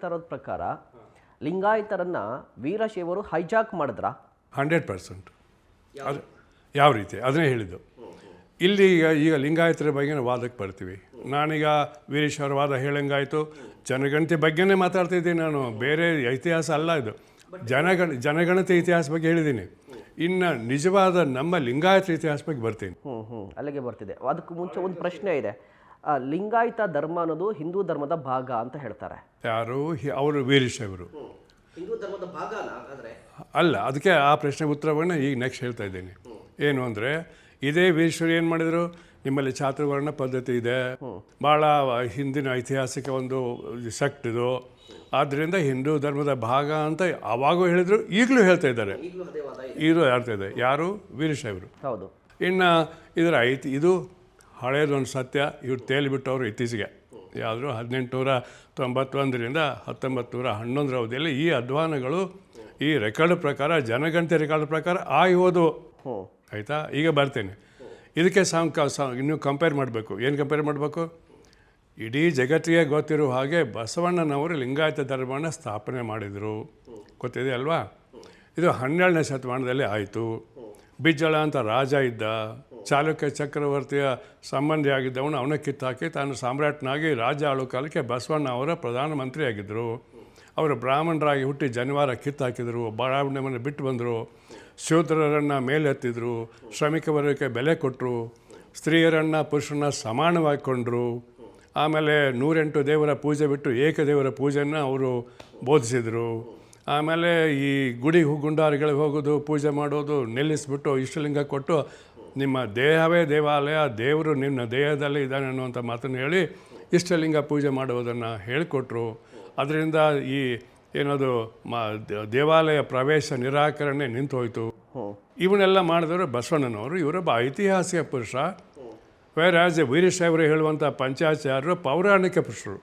ತರದ ಪ್ರಕಾರ ಲಿಂಗಾಯತರನ್ನ ವೀರಶೈವರು ಹೈಜಾಕ್ ಮಾಡಿದ್ರ 100%. ಅದು ಯಾವ ರೀತಿ ಅದನ್ನೇ ಹೇಳಿದ್ದು. ಇಲ್ಲಿ ಈಗ ಲಿಂಗಾಯತರ ಬಗ್ಗೆ ವಾದಕ್ಕೆ ಬರ್ತೀವಿ. ನಾನೀಗ ವೀರಶೈವರ ವಾದ ಹೇಳಂಗಾಯಿತು, ಜನಗಣತಿ ಬಗ್ಗೆನೇ ಮಾತಾಡ್ತಿದ್ದೀನಿ ನಾನು, ಬೇರೆ ಇತಿಹಾಸ ಅಲ್ಲ ಇದು. ಜನಗಣತಿ ಇತಿಹಾಸ ಬಗ್ಗೆ ಹೇಳಿದ್ದೀನಿ. ಇನ್ನು ನಿಜವಾದ ನಮ್ಮ ಲಿಂಗಾಯತರ ಇತಿಹಾಸ ಬಗ್ಗೆ ಬರ್ತೀನಿ. ಅಲ್ಲಿಗೆ ಬರ್ತಿದೆ. ಅದಕ್ಕೆ ಮುಂಚೆ ಒಂದು ಪ್ರಶ್ನೆ ಇದೆ. ಲಿಂಗಾಯತ ಧರ್ಮ ಅನ್ನೋದು ಹಿಂದೂ ಧರ್ಮದ ಭಾಗ ಅಂತ ಹೇಳ್ತಾರೆ. ಯಾರು? ಅವರು ವೀರಶೈವರು. ಹಿಂದೂ ಧರ್ಮದ ಭಾಗ ಅಲ್ಲ. ಅದಕ್ಕೆ ಆ ಪ್ರಶ್ನೆ ಉತ್ತರವನ್ನು ಈಗ ನೆಕ್ಸ್ಟ್ ಹೇಳ್ತಾ ಇದ್ದೀನಿ. ಏನು ಅಂದರೆ, ಇದೇ ವೀರಶೈವರು ಏನು ಮಾಡಿದರು, ನಿಮ್ಮಲ್ಲಿ ಚಾತುರ್ವರ್ಣ ಪದ್ಧತಿ ಇದೆ, ಭಾಳ ಹಿಂದಿನ ಐತಿಹಾಸಿಕ ಒಂದು ಸೆಕ್ಟ್ ಇದು, ಆದ್ದರಿಂದ ಹಿಂದೂ ಧರ್ಮದ ಭಾಗ ಅಂತ ಆವಾಗೂ ಹೇಳಿದರು, ಈಗಲೂ ಹೇಳ್ತಾ ಇದ್ದಾರೆ. ಈಗಲೂ ಹೇಳ್ತಾ ಇದೆ. ಯಾರು? ವೀರಶೈವರು. ಹೌದು. ಇನ್ನು ಇದರ ಇದು ಹಳೇದೊಂದು ಸತ್ಯ. ಇವ್ರು ತೇಲಿಬಿಟ್ಟವರು ಇತ್ತೀಚೆಗೆ ಯಾವುದ್ರು 1891ರಿಂದ 1911 ಅವಧಿಯಲ್ಲಿ ಈ ಅಧ್ವಾನಗಳು ಈ ರೆಕಾರ್ಡ್ ಪ್ರಕಾರ, ಜನಗಣತಿ ರೆಕಾರ್ಡ್ ಪ್ರಕಾರ ಹೋದವು. ಆಯಿತಾ? ಈಗ ಬರ್ತೇನೆ. ಇದಕ್ಕೆ ಇನ್ನೂ ಕಂಪೇರ್ ಮಾಡಬೇಕು. ಏನು ಕಂಪೇರ್ ಮಾಡಬೇಕು? ಇಡೀ ಜಗತ್ತಿಗೆ ಗೊತ್ತಿರೋ ಹಾಗೆ ಬಸವಣ್ಣನವರು ಲಿಂಗಾಯತ ಧರ್ಮವನ್ನು ಸ್ಥಾಪನೆ ಮಾಡಿದರು. ಗೊತ್ತಿದೆ ಅಲ್ವಾ? ಇದು 12ನೇ ಶತಮಾನದಲ್ಲಿ ಆಯಿತು. ಬಿಜ್ಜಳ ಅಂತ ರಾಜ ಇದ್ದ, ಚಾಲುಕ್ಯ ಚಕ್ರವರ್ತಿಯ ಸಂಬಂಧಿ ಆಗಿದ್ದವನು ಅವನ ಕಿತ್ತಾಕಿ ತಾನು ಸಾಮ್ರಾಟ್ನಾಗಿ ರಾಜ್ಯ ಆಳೋ ಕಾಲಕ್ಕೆ ಬಸವಣ್ಣ ಅವರ ಪ್ರಧಾನಮಂತ್ರಿಯಾಗಿದ್ದರು. ಅವರು ಬ್ರಾಹ್ಮಣರಾಗಿ ಹುಟ್ಟಿ ಜನಿವಾರ ಕಿತ್ತಾಕಿದರು, ಬ್ರಾಹ್ಮಣ್ಯವನ್ನು ಬಿಟ್ಟು ಬಂದರು, ಶೂದ್ರರನ್ನು ಮೇಲೆತ್ತಿದ್ರು, ಶ್ರಮಿಕ ವರ್ಗಕ್ಕೆ ಬೆಲೆ ಕೊಟ್ಟರು, ಸ್ತ್ರೀಯರನ್ನು ಪುರುಷರನ್ನ ಸಮಾನವಾಗಿ ಕೊಂಡರು. ಆಮೇಲೆ 108 ದೇವರ ಪೂಜೆ ಬಿಟ್ಟು ಏಕದೇವರ ಪೂಜೆಯನ್ನು ಅವರು ಬೋಧಿಸಿದರು. ಆಮೇಲೆ ಈ ಗುಡಿ ಗುಂಡಾರಿಗಳಿಗೆ ಹೋಗೋದು, ಪೂಜೆ ಮಾಡೋದು ನಿಲ್ಲಿಸ್ಬಿಟ್ಟು ಇಷ್ಟಲಿಂಗ ಕೊಟ್ಟು ನಿಮ್ಮ ದೇಹವೇ ದೇವಾಲಯ, ದೇವರು ನಿನ್ನ ದೇಹದಲ್ಲೇ ಇದ್ದಾನೆ ಅನ್ನುವಂಥ ಮಾತನ್ನು ಹೇಳಿ ಇಷ್ಟಲಿಂಗ ಪೂಜೆ ಮಾಡುವುದನ್ನು ಹೇಳಿಕೊಟ್ರು. ಅದರಿಂದ ಈ ಏನದು ದೇವಾಲಯ ಪ್ರವೇಶ ನಿರಾಕರಣೆ ನಿಂತು ಹೋಯಿತು. ಇವನ್ನೆಲ್ಲ ಮಾಡಿದವರು ಬಸವಣ್ಣನವರು. ಇವರೊಬ್ಬ ಐತಿಹಾಸಿಕ ಪುರುಷ. ವೀರಶೈವರು ಹೇಳುವಂಥ ಪಂಚಾಚಾರ್ಯರು ಪೌರಾಣಿಕ ಪುರುಷರು.